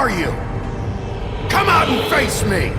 are you? Come out and face me!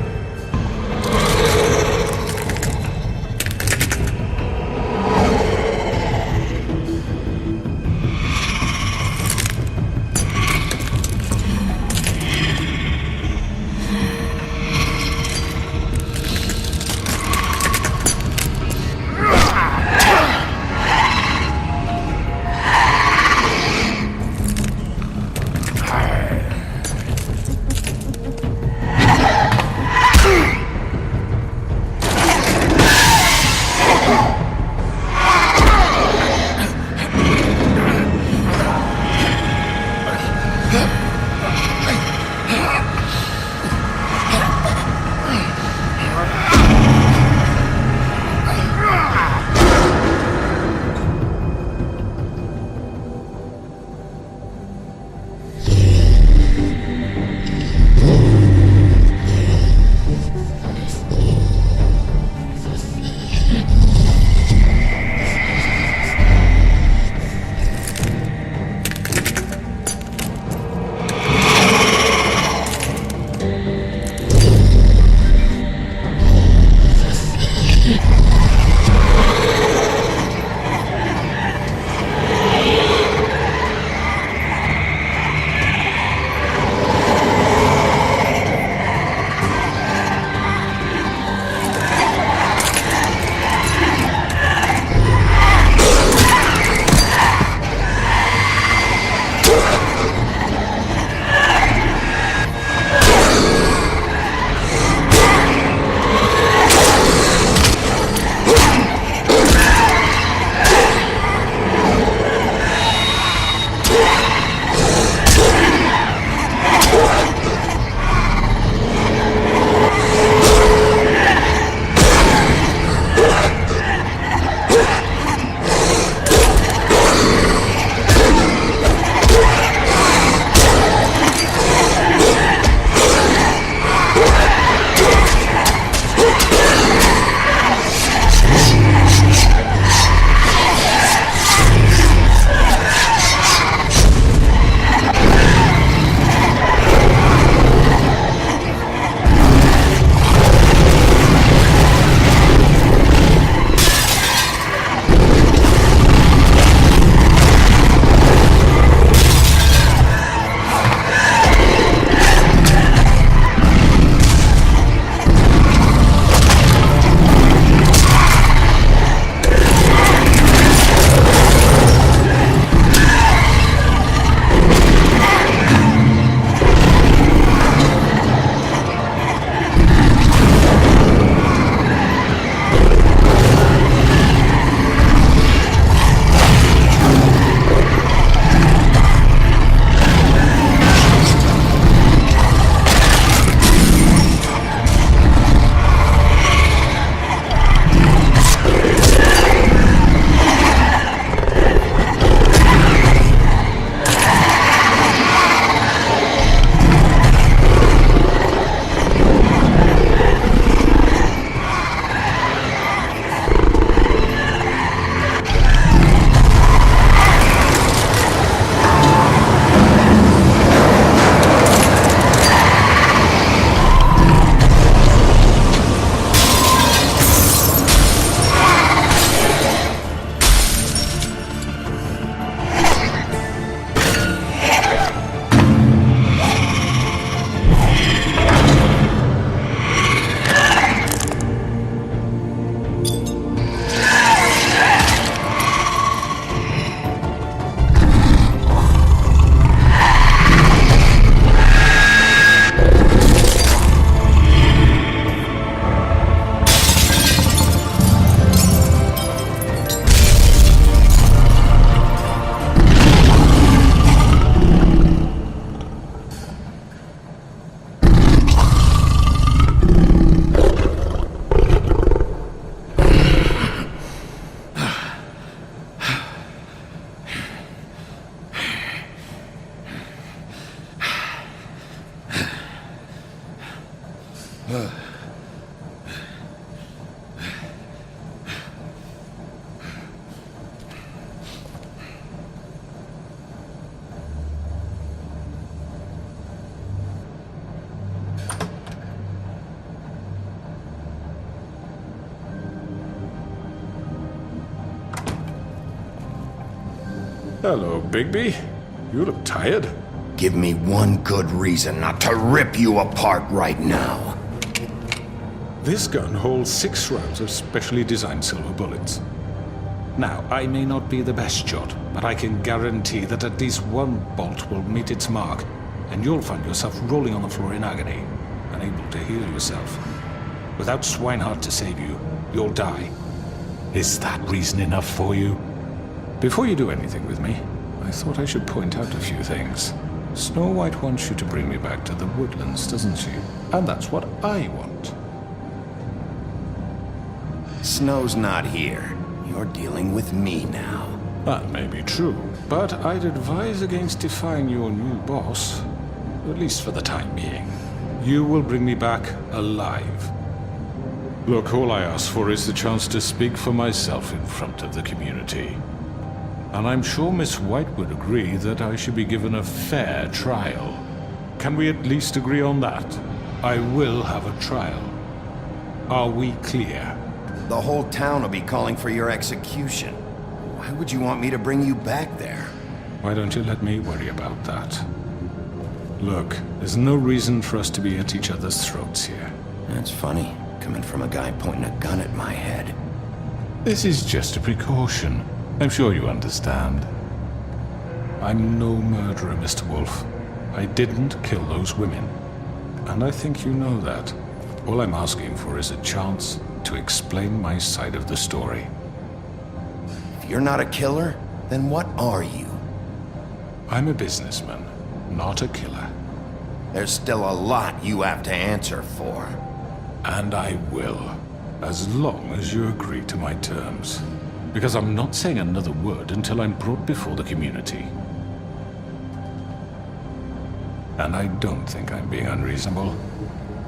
Hello, Bigby. You look tired. Give me one good reason not to rip you apart right now. This gun holds 6 rounds of specially designed silver bullets. Now, I may not be the best shot, but I can guarantee that at least one bolt will meet its mark, and you'll find yourself rolling on the floor in agony, unable to heal yourself. Without Swinehart to save you, you'll die. Is that reason enough for you? Before you do anything with me, I thought I should point out a few things. Snow White wants you to bring me back to the woodlands, doesn't she? And that's what I want. Snow's not here. You're dealing with me now. That may be true, but I'd advise against defying your new boss, at least for the time being. You will bring me back alive. Look, all I ask for is the chance to speak for myself in front of the community. And I'm sure Miss White would agree that I should be given a fair trial. Can we at least agree on that? I will have a trial. Are we clear? The whole town will be calling for your execution. Why would you want me to bring you back there? Why don't you let me worry about that? Look, there's no reason for us to be at each other's throats here. That's funny, coming from a guy pointing a gun at my head. This is just a precaution. I'm sure you understand. I'm no murderer, Mr. Wolf. I didn't kill those women. And I think you know that. All I'm asking for is a chance to explain my side of the story. If you're not a killer, then what are you? I'm a businessman, not a killer. There's still a lot you have to answer for. And I will, as long as you agree to my terms. Because I'm not saying another word until I'm brought before the community. And I don't think I'm being unreasonable.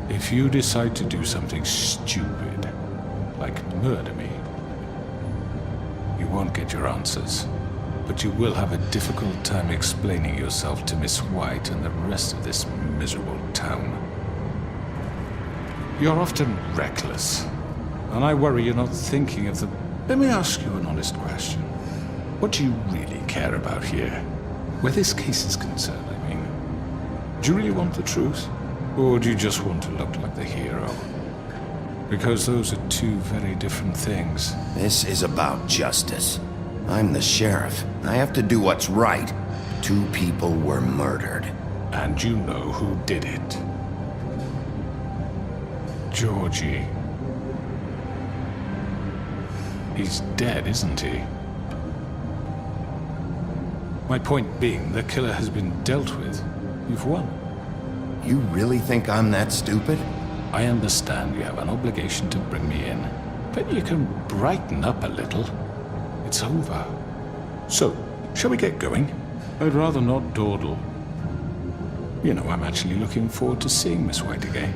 If you decide to do something stupid, like murder me, you won't get your answers. But you will have a difficult time explaining yourself to Miss White and the rest of this miserable town. You're often reckless, and I worry you're not thinking of the... Let me ask you an honest question. What do you really care about here? Where this case is concerned, I mean. Do you really want the truth? Or do you just want to look like the hero? Because those are two very different things. This is about justice. I'm the sheriff. I have to do what's right. 2 people were murdered. And you know who did it. Georgie. He's dead, isn't he? My point being, the killer has been dealt with. You've won. You really think I'm that stupid? I understand you have an obligation to bring me in, but you can brighten up a little. It's over. So, shall we get going? I'd rather not dawdle. You know, I'm actually looking forward to seeing Miss White again.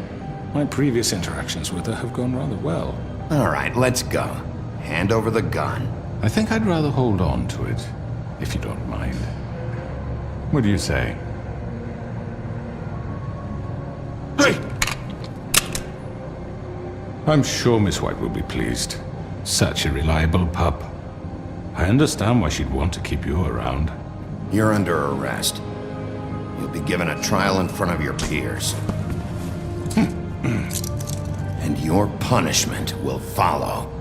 My previous interactions with her have gone rather well. All right, let's go. Hand over the gun. I think I'd rather hold on to it, if you don't mind. What do you say? Hey! I'm sure Miss White will be pleased. Such a reliable pup. I understand why she'd want to keep you around. You're under arrest. You'll be given a trial in front of your peers. And your punishment will follow.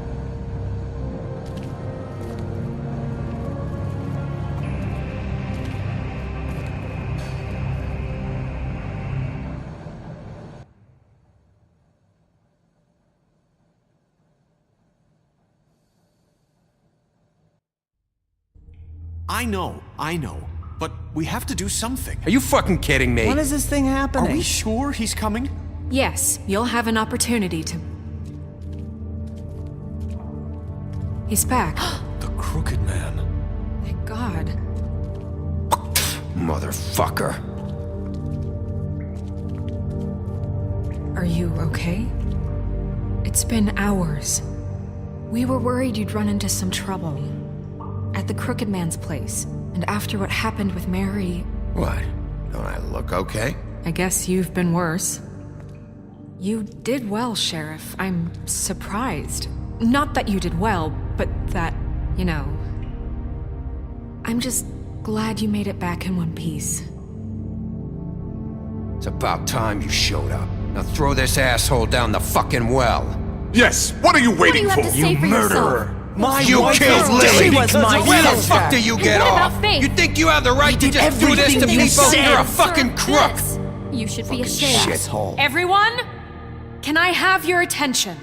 I know, but we have to do something. Are you fucking kidding me? When is this thing Are happening? we sure he's coming? Yes, you'll have an opportunity to... He's back. The Crooked Man. Thank God. Motherfucker. Are you okay? It's been hours. We were worried you'd run into some trouble. At the Crooked Man's place. And after what happened with Mary... What? Don't I look okay? I guess you've been worse. You did well, Sheriff. I'm surprised. Not that you did well, but that, you know... I'm just glad you made it back in one piece. It's about time you showed up. Now throw this asshole down the fucking well. Yes, what are you waiting for? You murderer! My You wife killed is Lily! dead was my Where the sister. fuck do you get what off? about Faith? You think you have the right to did just do this to everything you people? said. You're a fucking crook! This. You should be ashamed. Shithole. Everyone, can I have your attention?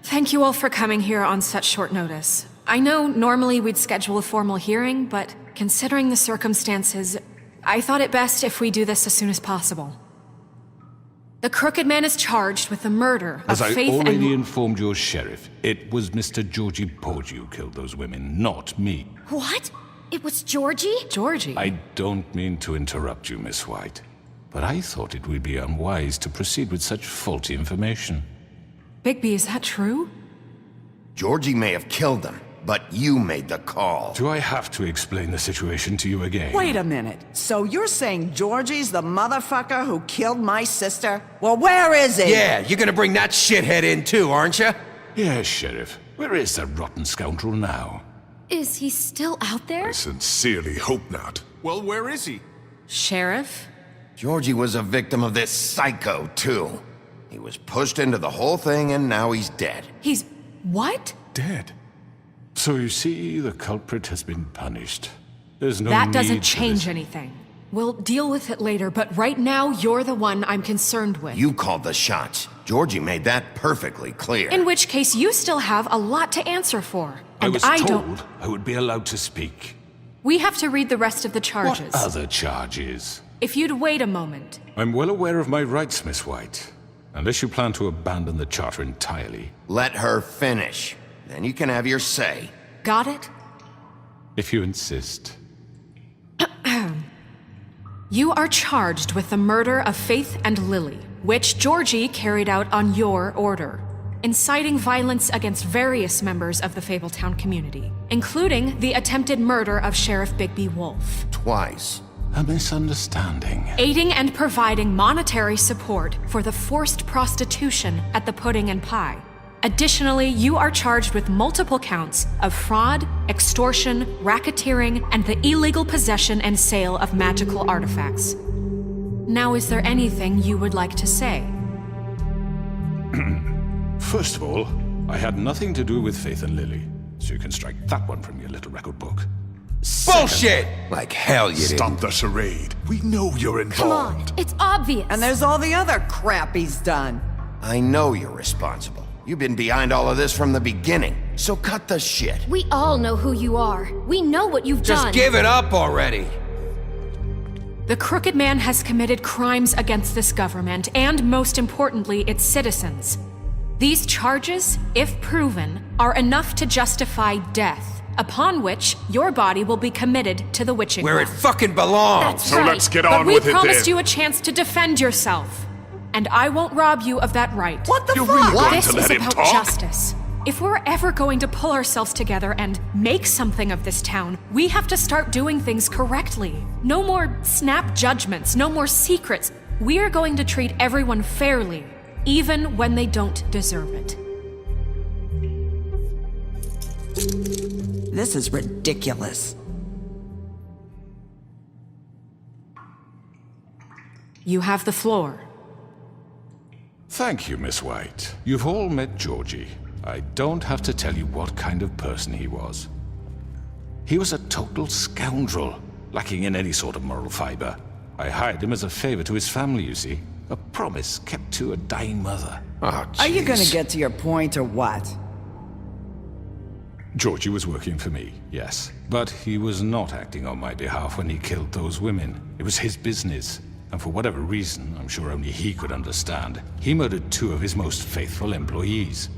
Thank you all for coming here on such short notice. I know normally we'd schedule a formal hearing, but considering the circumstances, I thought it best if we do this as soon as possible. The Crooked Man is charged with the murder of As I Faith already and... informed your sheriff, it was Mr. Georgie Porgy who killed those women, not me. What? It was Georgie? Georgie? I don't mean to interrupt you, Miss White, but I thought it would be unwise to proceed with such faulty information. Bigby, is that true? Georgie may have killed them, but you made the call. Do I have to explain the situation to you again? Wait a minute. So you're saying Georgie's the motherfucker who killed my sister? Well, where is he? Yeah, you're gonna bring that shithead in too, aren't you? Yes, Sheriff. Where is that rotten scoundrel now? Is he still out there? I sincerely hope not. Well, where is he? Sheriff? Georgie was a victim of this psycho too. He was pushed into the whole thing and now he's dead. He's... what? Dead. So you see, the culprit has been punished. There's no That need doesn't for change this. anything. We'll deal with it later, but right now, you're the one I'm concerned with. You called the shots. Georgie made that perfectly clear. In which case, you still have a lot to answer for. I And was I told don't... I would be allowed to speak. We have to read the rest of the charges. What other charges? If you'd wait a moment. I'm well aware of my rights, Miss White. Unless you plan to abandon the charter entirely. Let her finish. Then you can have your say. Got it? If you insist. You are charged with the murder of Faith and Lily, which Georgie carried out on your order, inciting violence against various members of the Fabletown community, including the attempted murder of Sheriff Bigby Wolf, Twice. A misunderstanding. aiding and providing monetary support for the forced prostitution at the Pudding and Pie. Additionally, you are charged with multiple counts of fraud, extortion, racketeering, and the illegal possession and sale of magical artifacts. Now, is there anything you would like to say? First of all, I had nothing to do with Faith and Lily, so you can strike that one from your little record book. Bullshit! Like hell you didn't. Stop the charade. We know you're Come on, involved. it's obvious. And there's all the other crap he's done. I know you're responsible. You've been behind all of this from the beginning. So cut the shit. We all know who you are. We know what you've Just done. give it up already. The Crooked Man has committed crimes against this government and, most importantly, its citizens. These charges, if proven, are enough to justify death, upon which your body will be committed to the witching Where it ground. fucking belongs. That's So right. let's get But on we with it promised then. you a chance to defend yourself, and I won't rob you of that right. What the You're fuck? really going This to is let him about talk? justice. If we're ever going to pull ourselves together and make something of this town, we have to start doing things correctly. No more snap judgments, no more secrets. We are going to treat everyone fairly, even when they don't deserve it. This is ridiculous. You have the floor. Thank you, Miss White. You've all met Georgie. I don't have to tell you what kind of person he was. He was a total scoundrel, lacking in any sort of moral fiber. I hired him as a favor to his family, you see. A promise kept to a dying mother. Oh, Are you gonna jeez. get to your point or what? Georgie was working for me, yes. But he was not acting on my behalf when he killed those women. It was his business. And for whatever reason, I'm sure only he could understand, he murdered 2 of his most faithful employees.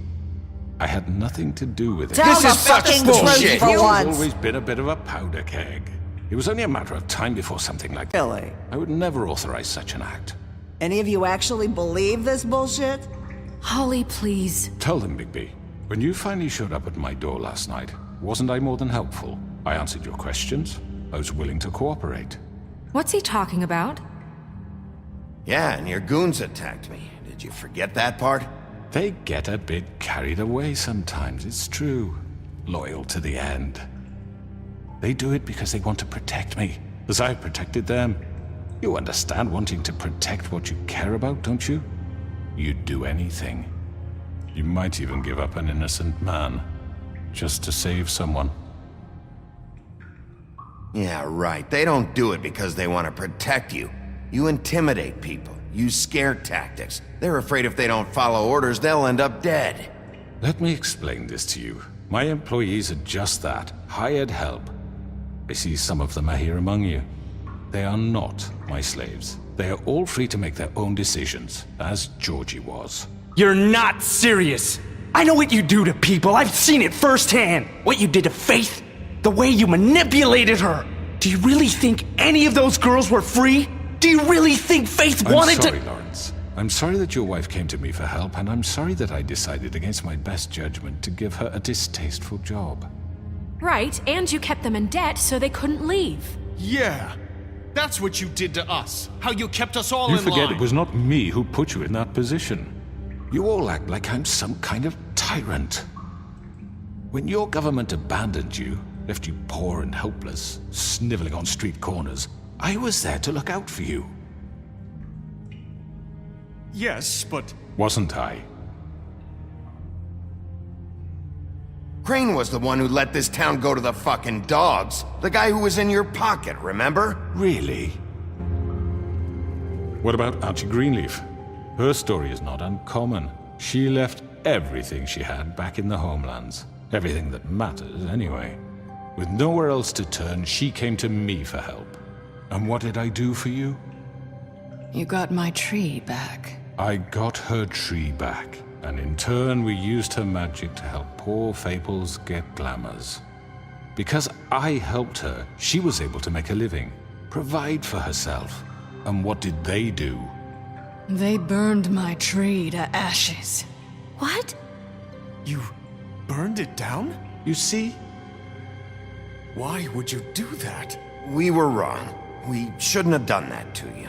I had nothing to do with it. Tell This the is such fucking bullshit. truth for He's once. always been a bit of a powder keg. It was only a matter of time before something like that. Really? I would never authorize such an act. Any of you actually believe this bullshit? Holly, please. Tell them, Bigby. When you finally showed up at my door last night, wasn't I more than helpful? I answered your questions. I was willing to cooperate. What's he talking about? Yeah, and your goons attacked me. Did you forget that part? They get a bit carried away sometimes, it's true. Loyal to the end. They do it because they want to protect me, as I've protected them. You understand wanting to protect what you care about, don't you? You'd do anything. You might even give up an innocent man, just to save someone. Yeah, right. They don't do it because they want to protect you. You intimidate people, use scare tactics. They're afraid if they don't follow orders, they'll end up dead. Let me explain this to you. My employees are just that, hired help. I see some of them are here among you. They are not my slaves. They are all free to make their own decisions, as Georgie was. You're not serious! I know what you do to people, I've seen it firsthand! What you did to Faith, the way you manipulated her! Do you really think any of those girls were free? Do you really think Faith wanted to— I'm sorry, Lawrence. I'm sorry that your wife came to me for help, and I'm sorry that I decided against my best judgment to give her a distasteful job. Right, and you kept them in debt so they couldn't leave. Yeah. That's what you did to us. How you kept us all You in forget line. it was not me who put you in that position. You all act like I'm some kind of tyrant. When your government abandoned you, left you poor and helpless, sniveling on street corners, I was there to look out for you. Yes, but... Wasn't I? Crane was the one who let this town go to the fucking dogs. The guy who was in your pocket, remember? Really? What about Auntie Greenleaf? Her story is not uncommon. She left everything she had back in the homelands. Everything that matters, anyway. With nowhere else to turn, she came to me for help. And what did I do for you? You got my tree back. I got her tree back, and in turn we used her magic to help poor Fables get glamours. Because I helped her, she was able to make a living, provide for herself. And what did they do? They burned my tree to ashes. What? You burned it down? You see? Why would you do that? We were wrong. We shouldn't have done that to you.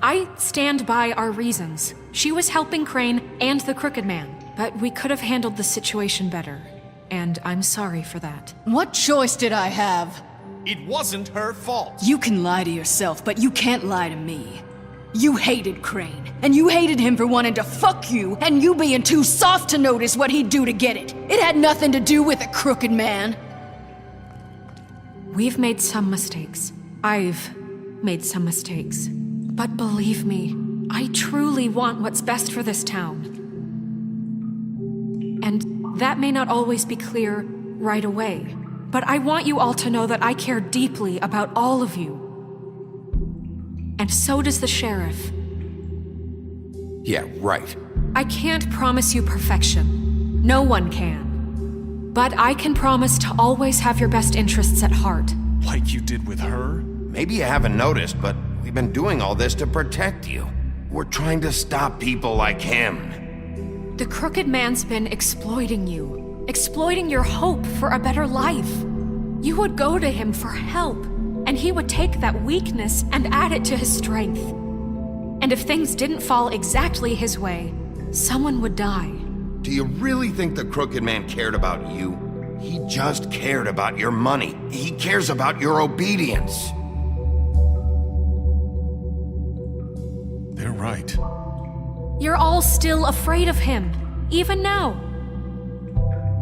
I stand by our reasons. She was helping Crane and the Crooked Man, but we could have handled the situation better. And I'm sorry for that. What choice did I have? It wasn't her fault. You can lie to yourself, but you can't lie to me. You hated Crane, and you hated him for wanting to fuck you, and you being too soft to notice what he'd do to get it. It had nothing to do with the Crooked Man. We've made some mistakes. I've made some mistakes. But believe me, I truly want what's best for this town. And that may not always be clear right away, but I want you all to know that I care deeply about all of you. And so does the sheriff. Yeah, right. I can't promise you perfection. No one can. But I can promise to always have your best interests at heart. Like you did with her? Maybe you haven't noticed, but we've been doing all this to protect you. We're trying to stop people like him. The Crooked Man's been exploiting you, exploiting your hope for a better life. You would go to him for help, and he would take that weakness and add it to his strength. And if things didn't fall exactly his way, someone would die. Do you really think the Crooked Man cared about you? He just cared about your money. He cares about your obedience. They're right. You're all still afraid of him, even now.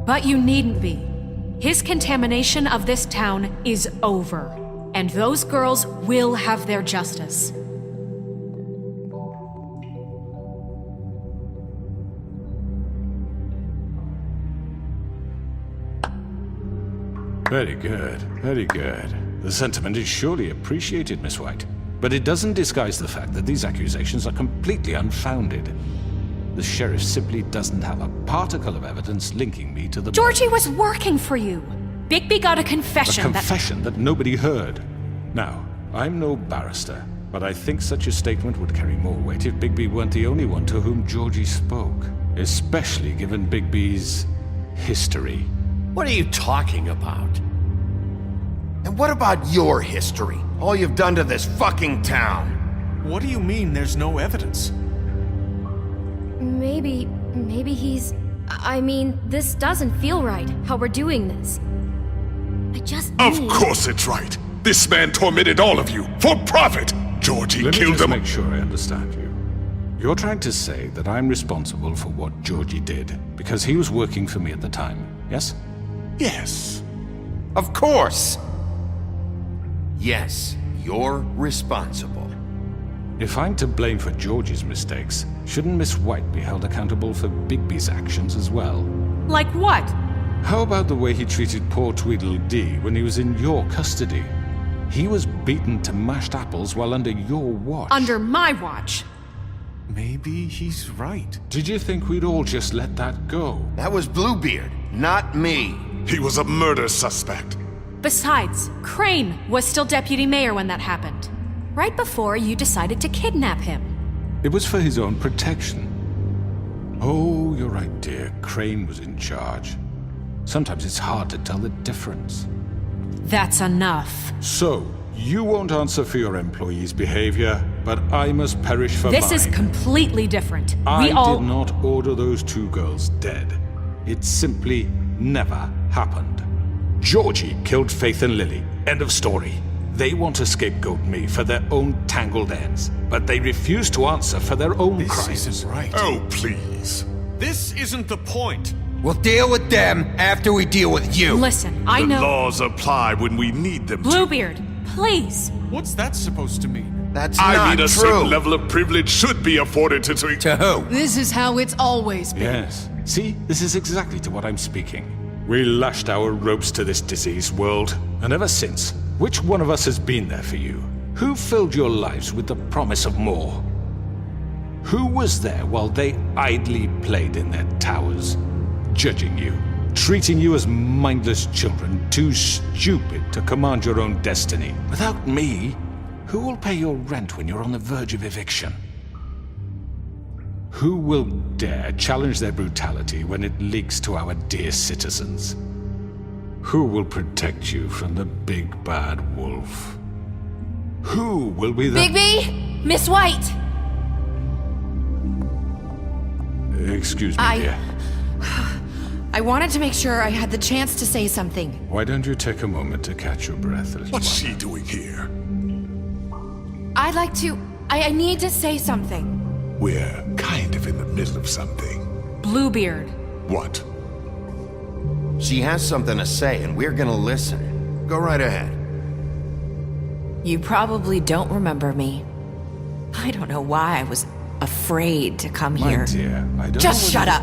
But you needn't be. His contamination of this town is over, and those girls will have their justice. Very good, very good. The sentiment is surely appreciated, Miss White. But it doesn't disguise the fact that these accusations are completely unfounded. The sheriff simply doesn't have a particle of evidence linking me to the... Georgie was working for you. Bigby got a A confession confession that nobody heard. Now, I'm no barrister, but I think such a statement would carry more weight if Bigby weren't the only one to whom Georgie spoke. Especially given Bigby's history. What are you talking about? And what about your history? All you've done to this fucking town? What do you mean there's no evidence? Maybe he's... I mean, this doesn't feel right, how we're doing this. I just Of need... course it's right. This man tormented all of you for profit. Georgie Let me killed just them. make sure I understand you. You're trying to say that I'm responsible for what Georgie did because he was working for me at the time, yes? Yes. Of course! Yes, you're responsible. If I'm to blame for Georgie's mistakes, shouldn't Miss White be held accountable for Bigby's actions as well? Like what? How about the way he treated poor Tweedledee when he was in your custody? He was beaten to mashed apples while under your watch. Under my watch. Maybe he's right. Did you think we'd all just let that go? That was Bluebeard, not me. He was a murder suspect. Besides, Crane was still deputy mayor when that happened. Right before you decided to kidnap him. It was for his own protection. Oh, you're right, dear. Crane was in charge. Sometimes it's hard to tell the difference. That's enough. So, you won't answer for your employees' behavior, but I must perish for This mine. is completely different. I We all... did not order those two girls dead. It simply never happened. Georgie killed Faith and Lily. End of story. They want to scapegoat me for their own tangled ends, but they refuse to answer for their own This crimes. isn't right. Oh, please. This isn't the point. We'll deal with them after we deal with you. Listen, I The know... laws apply when we need them to. Bluebeard, please. What's that supposed to mean? That's I not mean, a true. certain level of privilege should be afforded to... To who? This is how it's always been. Yes. See, this is exactly to what I'm speaking. We lashed our ropes to this diseased world, and ever since, which one of us has been there for you? Who filled your lives with the promise of more? Who was there while they idly played in their towers, judging you, treating you as mindless children, too stupid to command your own destiny? Without me, who will pay your rent when you're on the verge of eviction? Who will dare challenge their brutality when it leaks to our dear citizens? Who will protect you from the big bad wolf? Who will be the... Bigby! Miss White! Excuse me, dear. I wanted to make sure I had the chance to say something. Why don't you take a moment to catch your breath a little What's while? she doing here? I'd like to... I need to say something. We're kind of in the middle of something. Bluebeard. What? She has something to say, and we're gonna listen. Go right ahead. You probably don't remember me. I don't know why I was afraid to come My here. dear, I don't Just know shut up!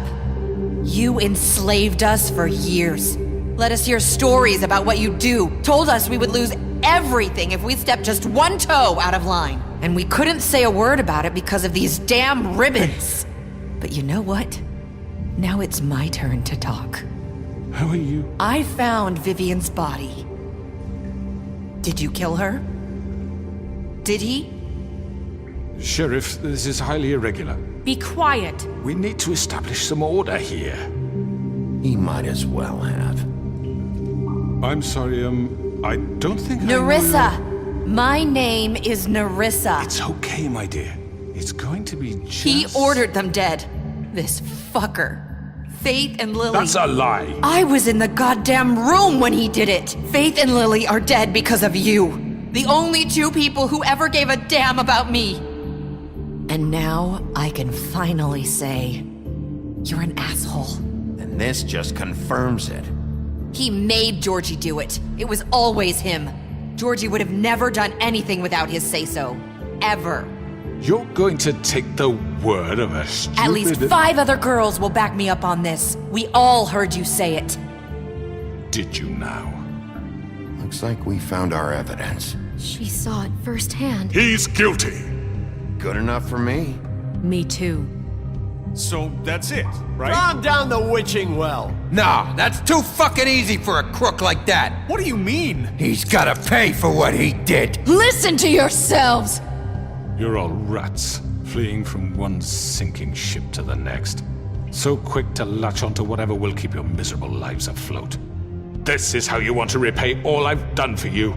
You enslaved us for years. Let us hear stories about what you do. Told us we would lose everything if we stepped just one toe out of line. And we couldn't say a word about it because of these damn ribbons. But you know what? Now it's my turn to talk. How are you? I found Vivian's body. Did you kill her? Did he? Sheriff, this is highly irregular. Be quiet. We need to establish some order here. He might as well have. I'm sorry, I don't think I know Nerissa! your- My name is Nerissa. It's okay, my dear. It's going to be just... He ordered them dead. This fucker. Faith and Lily. That's a lie! I was in the goddamn room when he did it. Faith and Lily are dead because of you. The only two people who ever gave a damn about me. And now I can finally say, you're an asshole. And this just confirms it. He made Georgie do it. It was always him. Georgie would have never done anything without his say-so. Ever. You're going to take the word of a stupid... At least 5 other girls will back me up on this. We all heard you say it. Did you now? Looks like we found our evidence. She saw it firsthand. He's guilty. Good enough for me. Me too. So that's it, right? Calm down the witching well. No, that's too fucking easy for a crook like that. What do you mean? He's gotta pay for what he did. Listen to yourselves! You're all rats, fleeing from one sinking ship to the next. So quick to latch onto whatever will keep your miserable lives afloat. This is how you want to repay all I've done for you?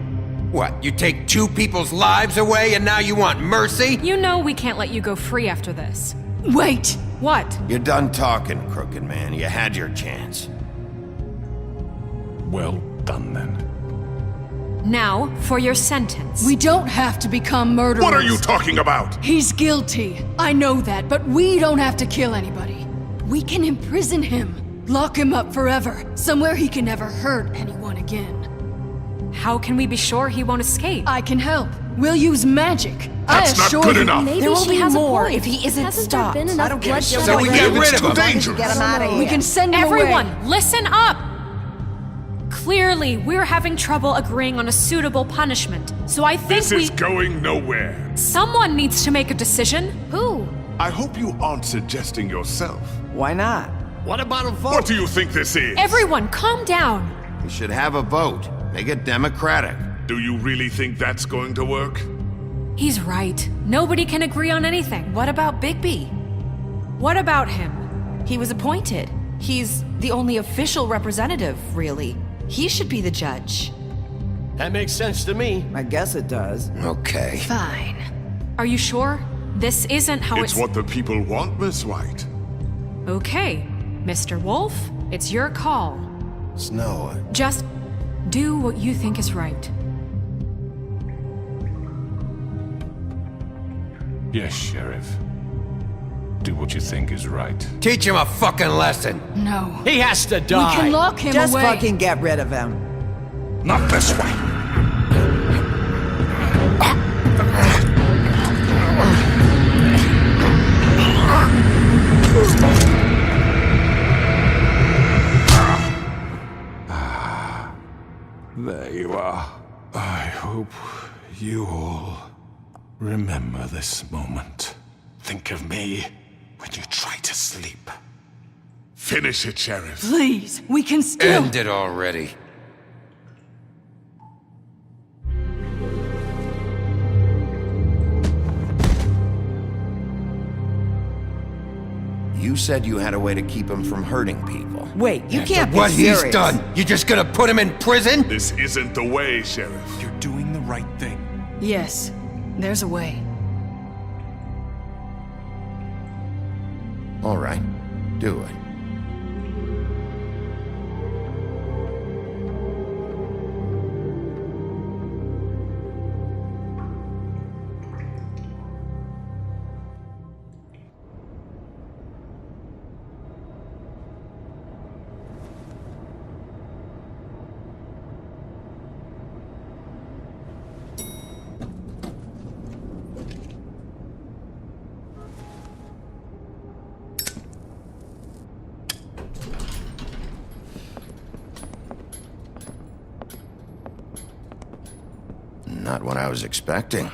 What, you take 2 people's lives away and now you want mercy? You know we can't let you go free after this. Wait! What? You're done talking, crooked man. You had your chance. Well done then. Now, for your sentence. We don't have to become murderers. What are you talking about? He's guilty. I know that, but we don't have to kill anybody. We can imprison him. Lock him up forever. Somewhere he can never hurt anyone again. How can we be sure he won't escape? I can help. We'll use magic. That's I not assure good you. enough. Maybe There will she be has a more point. if he isn't Hasn't stopped. there been enough I don't give a shit. bloodshed So we already? get rid of It's too him. dangerous. Get him out of here. We can send him Everyone, away. listen up! Clearly, we're having trouble agreeing on a suitable punishment. So I think This is going nowhere. someone needs to make a decision. Who? I hope you aren't suggesting yourself. Why not? What about a vote? What do you think this is? Everyone, calm down. We should have a vote. Make it democratic. Do you really think that's going to work? He's right. Nobody can agree on anything. What about Bigby? What about him? He was appointed. He's the only official representative, really. He should be the judge. That makes sense to me. I guess it does. Okay. Fine. Are you sure? This isn't how It's what the people want, Miss White. Okay, Mr. Wolf, it's your call. Snow, Just do what you think is right. Yes, Sheriff. Do what you think is right. Teach him a fucking lesson. No. He has to We die. can lock him Just away. fucking get rid of him. Not this way! There you are. I hope you all remember this moment. Think of me when you try to sleep. Finish it, Sheriff. Please, we can still. End it already. you said you had a way to keep him from hurting people. Wait, you can't be What serious. he's done, you just gonna put him in prison? This isn't the way, Sheriff. You're doing the right thing. Yes, there's a way. All right, do it. Not what I was expecting.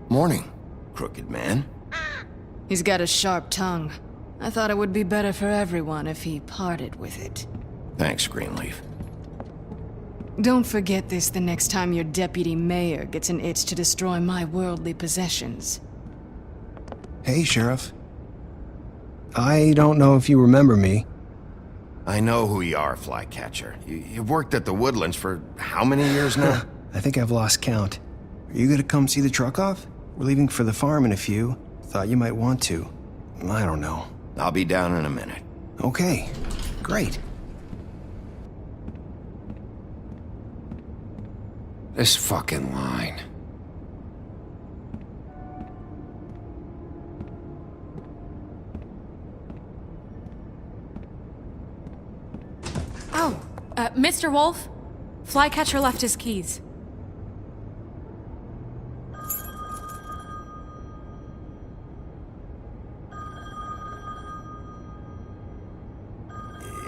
Morning, crooked man. He's got a sharp tongue. I thought it would be better for everyone if he parted with it. Thanks, Greenleaf. Don't forget this the next time your deputy mayor gets an itch to destroy my worldly possessions. Hey, Sheriff. I don't know if you remember me. I know who you are, Flycatcher. You've worked at the Woodlands for how many years now? I think I've lost count. Are you gonna come see the truck off? We're leaving for the farm in a few. Thought you might want to. I don't know. I'll be down in a minute. Okay, great. This fucking line. Oh, Mr. Wolf? Flycatcher left his keys.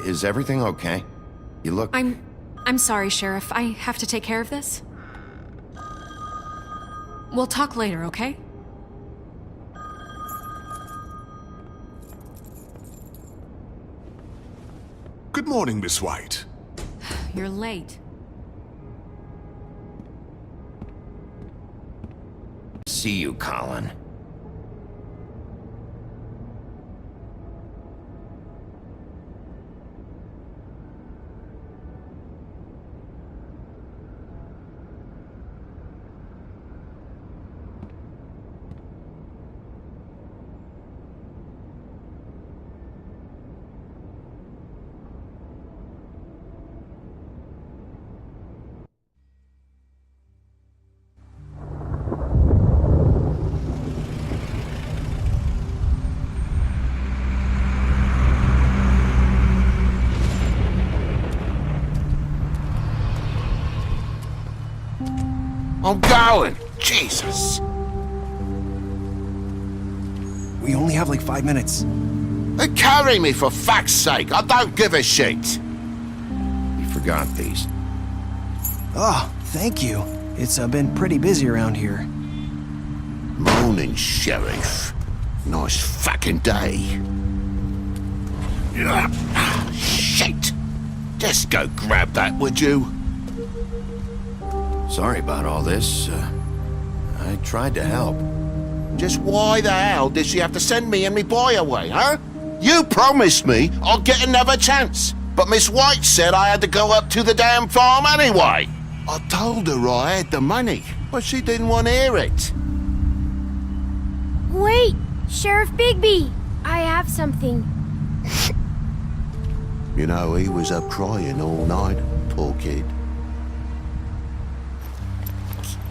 Is everything okay? You look... I'm sorry, Sheriff. I have to take care of this. We'll talk later, okay? Good morning, Miss White. You're late. See you, Colin. I'm going. Jesus. We only have like 5 minutes. Carry me for fuck's sake. I don't give a shit. You forgot these. Oh, thank you. It's been pretty busy around here. Morning, Sheriff. Nice fucking day. Shit. Just go grab that, would you? Sorry about all this. I tried to help. Just why the hell did she have to send me and me boy away, huh? You promised me I'd get another chance, but Miss White said I had to go up to the damn farm anyway. I told her I had the money, but she didn't want to hear it. Wait! Sheriff Bigby! I have something. You know, he was up crying all night, poor kid.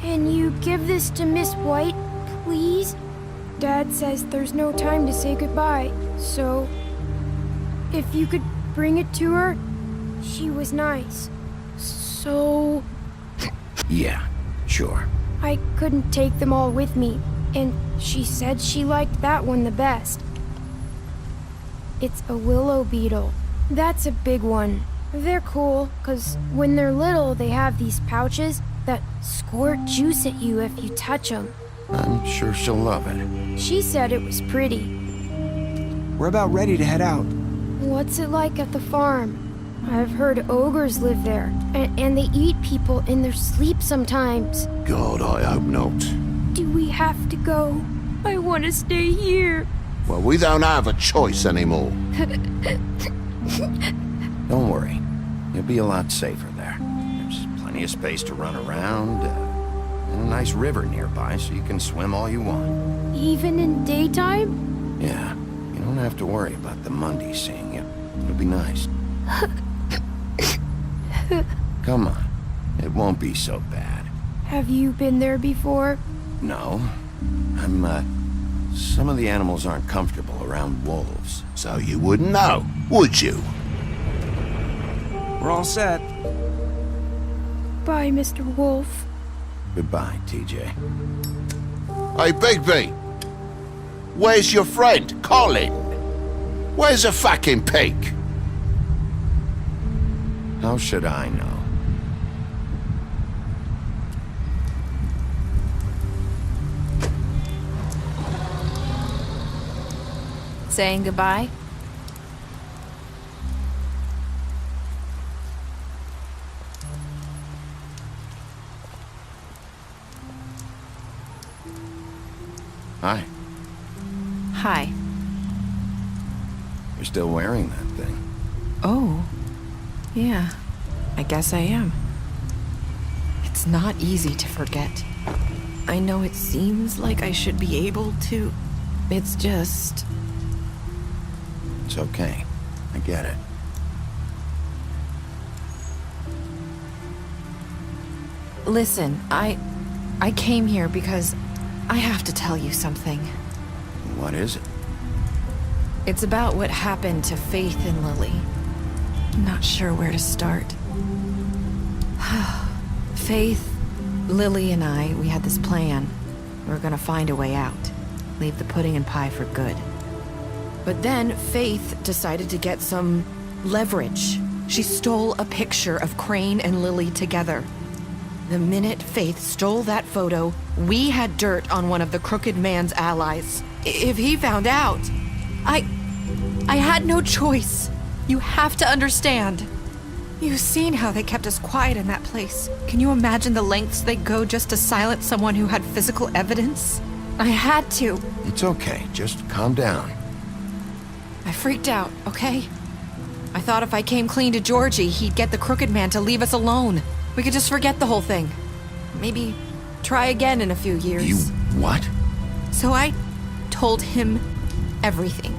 Can you give this to Miss White, please? Dad says there's no time to say goodbye, so... if you could bring it to her, she was nice. So... Yeah, sure. I couldn't take them all with me, and she said she liked that one the best. It's a willow beetle. That's a big one. They're cool, 'cause when they're little, they have these pouches that squirt juice at you if you touch them. I'm sure she'll love it. She said it was pretty. We're about ready to head out. What's it like at the farm? I've heard ogres live there, and they eat people in their sleep sometimes. God, I hope not. Do we have to go? I want to stay here. Well, we don't have a choice anymore. Don't worry. You'll be a lot safer there. There's plenty of space to run around, and a nice river nearby so you can swim all you want. Even in daytime? Yeah, you don't have to worry about the Mundy seeing you. It'll be nice. Come on. It won't be so bad. Have you been there before? No. Some of the animals aren't comfortable around wolves. So you wouldn't know, would you? We're all set. Bye, Mr. Wolf. Goodbye, TJ. Hey, Bigby. Where's your friend, Colin? Where's the fucking pig? How should I know? Saying goodbye? Hi. Hi. You're still wearing that thing. Oh. Yeah. I guess I am. It's not easy to forget. I know it seems like I should be able to. It's just... It's okay. I get it. Listen, I came here because I have to tell you something. What is it? It's about what happened to Faith and Lily. Not sure where to start. Faith, Lily, and I, we had this plan. We were gonna find a way out. Leave the pudding and pie for good. But then Faith decided to get some leverage. She stole a picture of Crane and Lily together. The minute Faith stole that photo, we had dirt on one of the Crooked Man's allies. If he found out, I had no choice. You have to understand. You've seen how they kept us quiet in that place. Can you imagine the lengths they go just to silence someone who had physical evidence? I had to. It's okay. Just calm down. I freaked out, okay? I thought if I came clean to Georgie, he'd get the Crooked Man to leave us alone. We could just forget the whole thing. Maybe try again in a few years. You what? So I told him everything.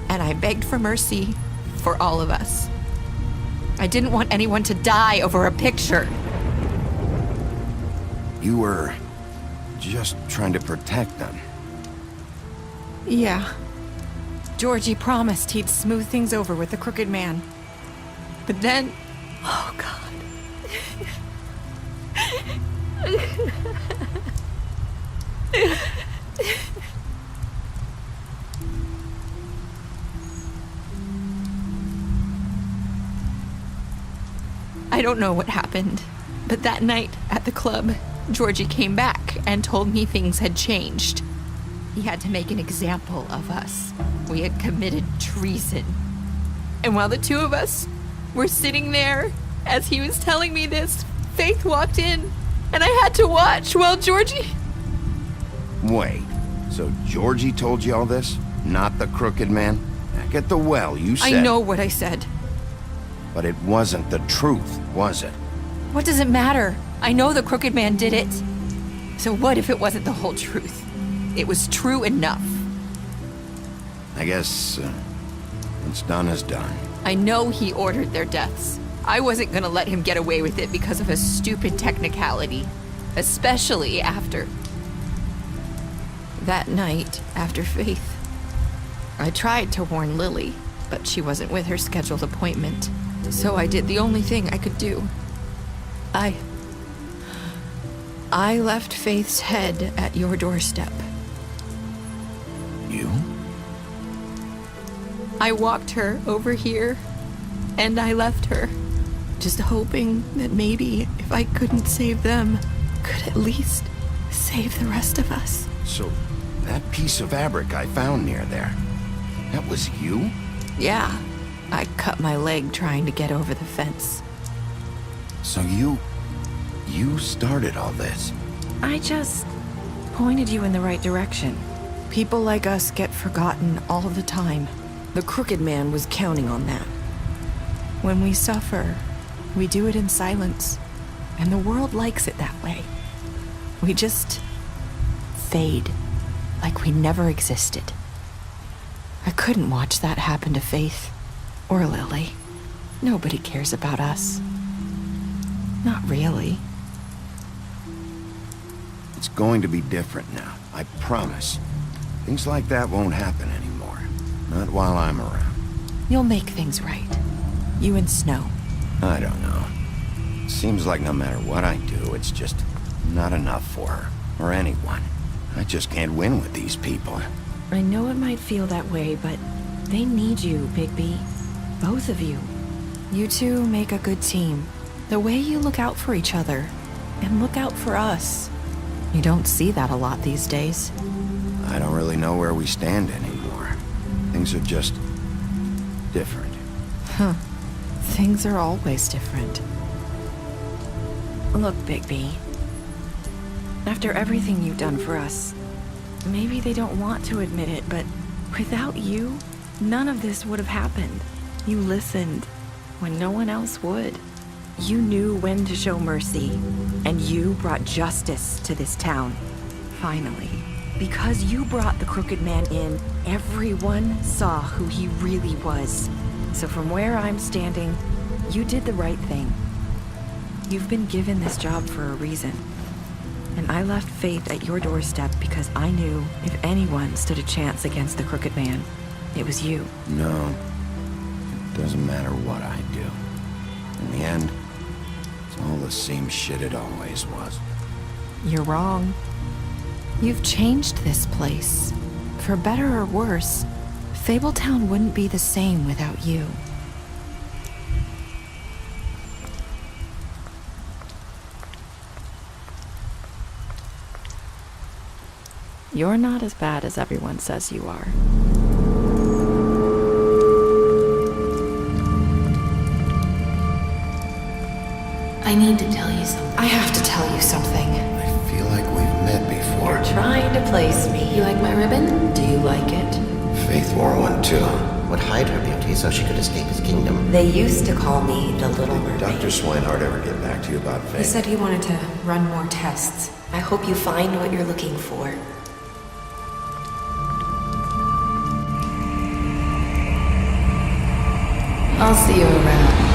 And I begged for mercy for all of us. I didn't want anyone to die over a picture. You were just trying to protect them. Yeah. Georgie promised he'd smooth things over with the Crooked Man. But then... Oh, God. I don't know what happened, but that night at the club, Georgie came back and told me things had changed. He had to make an example of us. We had committed treason. And while the two of us were sitting there, as he was telling me this, Faith walked in, and I had to watch while Georgie... Wait, so Georgie told you all this? Not the crooked man? Back at the well, you said... I know what I said. But it wasn't the truth, was it? What does it matter? I know the crooked man did it. So what if it wasn't the whole truth? It was true enough. I guess what's done is done. I know he ordered their deaths. I wasn't gonna let him get away with it because of a stupid technicality. Especially after... that night, after Faith. I tried to warn Lily, but she wasn't with her scheduled appointment. So I did the only thing I could do. I left Faith's head at your doorstep. You? I walked her over here, and I left her, just hoping that maybe if I couldn't save them, could at least save the rest of us. So, that piece of fabric I found near there, that was you? Yeah, I cut my leg trying to get over the fence. So you started all this? I just pointed you in the right direction. People like us get forgotten all the time. The crooked man was counting on that. When we suffer, we do it in silence, and the world likes it that way. We just fade, like we never existed. I couldn't watch that happen to Faith, or Lily. Nobody cares about us. Not really. It's going to be different now, I promise. Things like that won't happen anymore. Not while I'm around. You'll make things right. You and Snow. I don't know. Seems like no matter what I do, it's just not enough for her, or anyone. I just can't win with these people. I know it might feel that way, but they need you, Bigby. Both of you. You two make a good team. The way you look out for each other, and look out for us. You don't see that a lot these days. I don't really know where we stand anymore. Things are just... different. Huh. Things are always different. Look, Bigby. After everything you've done for us, maybe they don't want to admit it, but without you, none of this would have happened. You listened when no one else would. You knew when to show mercy, and you brought justice to this town. Finally. Because you brought the crooked man in, everyone saw who he really was. So from where I'm standing, you did the right thing. You've been given this job for a reason. And I left Faith at your doorstep because I knew if anyone stood a chance against the crooked man, it was you. No. It doesn't matter what I do. In the end, it's all the same shit it always was. You're wrong. You've changed this place. For better or worse, Fabletown wouldn't be the same without you. You're not as bad as everyone says you are. I need to tell you something. I have to tell you something. I feel like we've met before. You're trying to place me. You like my ribbon? Do you like it? Faith wore one too. Would hide her beauty so she could escape his kingdom. They used to call me the Little Did Mermaid. Dr. Swinehart ever get back to you about Faith? He said he wanted to run more tests. I hope you find what you're looking for. I'll see you around.